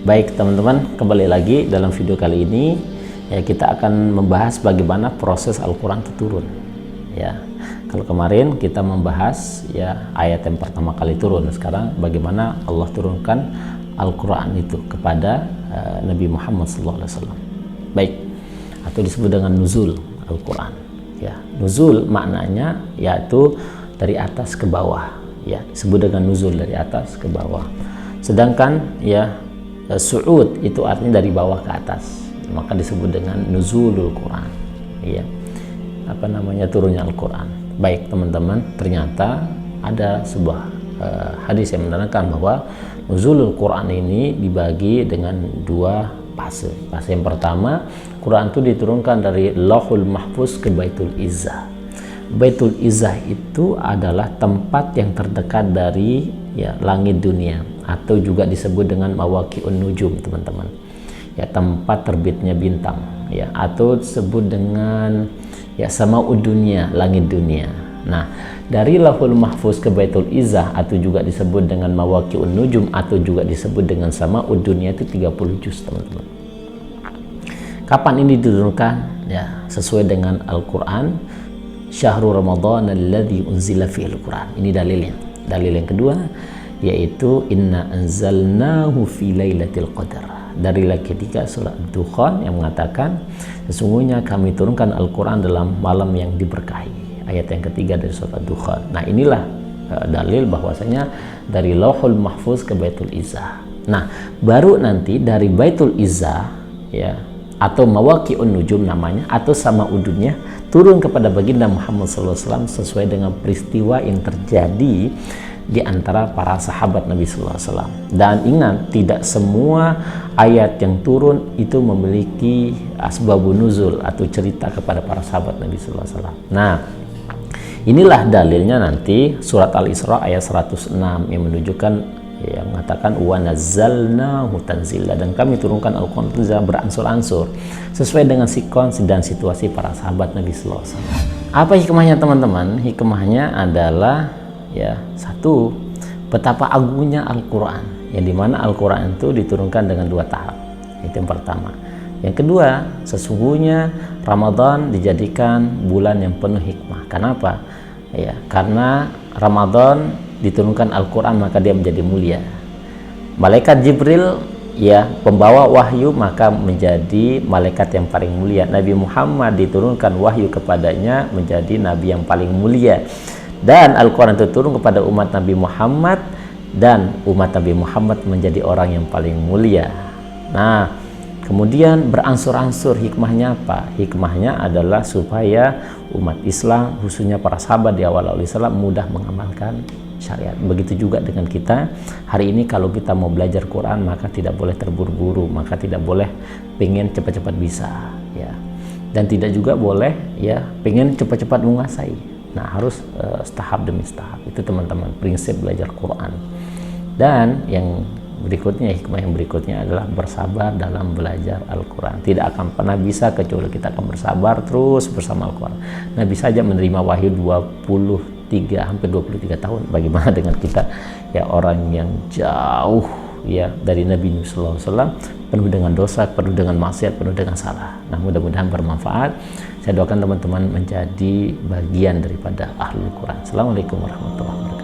Baik teman-teman, kembali lagi dalam video kali ini ya, kita akan membahas bagaimana proses Al-Quran itu turun. Ya, kalau kemarin kita membahas ya ayat yang pertama kali turun, sekarang bagaimana Allah turunkan Al-Quran itu kepada Nabi Muhammad SAW. Baik, atau disebut dengan nuzul Al-Quran. Ya, nuzul maknanya yaitu dari atas ke bawah. Ya, disebut dengan nuzul dari atas ke bawah. Sedangkan ya su'ud itu artinya dari bawah ke atas, maka disebut dengan nuzulul Quran. Ya, turunnya Al-Quran. Baik teman-teman, ternyata ada sebuah hadis yang menerangkan bahwa nuzulul Quran ini dibagi dengan dua fase. Fase yang pertama, Quran itu diturunkan dari Lauhul Mahfuz ke Baitul Izzah. Baitul Izzah itu adalah tempat yang terdekat dari ya langit dunia, atau juga disebut dengan mawaqi'un nujum, teman-teman. Ya, tempat terbitnya bintang, ya, atau disebut dengan ya sama'ud dunia, langit dunia. Nah, dari Lauhul Mahfuz ke Baitul Izzah atau juga disebut dengan mawaqi'un nujum atau juga disebut dengan sama'ud dunia itu 30 juz, teman-teman. Kapan ini diturunkan? Ya, sesuai dengan Al-Quran, Syahrul Ramadan alladzi unzila fihil Quran. Ini dalilnya. Dalil yang kedua yaitu inna anzalnahu fi lailatul qadar. Dari ayat ketiga surat Dukhan yang mengatakan sesungguhnya kami turunkan Al-Quran dalam malam yang diberkahi. Ayat yang ketiga dari surat Dukhan. Nah, inilah dalil bahwasanya dari Lauhul Mahfuz ke Baitul Izzah. Nah, baru nanti dari Baitul Izzah ya, atau mawaqi'un nujum namanya, atau sama udunya, turun kepada baginda Muhammad SAW sesuai dengan peristiwa yang terjadi di antara para sahabat Nabi SAW. Dan ingat, tidak semua ayat yang turun itu memiliki asbabun nuzul atau cerita kepada para sahabat Nabi SAW. Nah, inilah dalilnya nanti surat Al-Isra ayat 106 yang menunjukkan yang mengatakan wa nazzalnahu tanzila, dan kami turunkan Al-Quran itu beransur-ansur sesuai dengan sikon dan situasi para sahabat Nabi sallallahu alaihi wasallam. Apa hikmahnya, teman-teman? Hikmahnya adalah ya, satu, betapa agungnya Al-Quran, yang dimana Al-Quran itu diturunkan dengan dua tahap. Itu yang pertama. Yang kedua, sesungguhnya Ramadan dijadikan bulan yang penuh hikmah. Kenapa? Ya, karena Ramadan diturunkan Al-Quran maka dia menjadi mulia. Malaikat Jibril ya, pembawa wahyu, maka menjadi malaikat yang paling mulia. Nabi Muhammad diturunkan wahyu kepadanya menjadi nabi yang paling mulia. Dan Al-Quran itu turun kepada umat Nabi Muhammad, dan umat Nabi Muhammad menjadi orang yang paling mulia. Nah, kemudian beransur-ansur. Hikmahnya apa? Hikmahnya adalah supaya umat Islam, khususnya para sahabat di awal Islam, mudah mengamalkan syariat. Begitu juga dengan kita hari ini, kalau kita mau belajar Quran maka tidak boleh terburu-buru, maka tidak boleh pengen cepat-cepat bisa ya, dan tidak juga boleh ya pengen cepat-cepat menguasai. Nah, harus tahap demi tahap. Itu teman-teman prinsip belajar Quran. Dan yang berikutnya, hikmah yang berikutnya adalah bersabar dalam belajar Al-Quran. Tidak akan pernah bisa kecuali kita akan bersabar terus bersama Al-Quran. Nabi saja menerima wahyu hampir 23 tahun. Bagaimana dengan kita ya, orang yang jauh ya dari Nabi Sallallahu Alaihi Wasallam, penuh dengan dosa, penuh dengan maksiat, penuh dengan salah. Nah, mudah-mudahan bermanfaat. Saya doakan teman-teman menjadi bagian daripada Ahlul Quran. Assalamualaikum warahmatullahi wabarakatuh.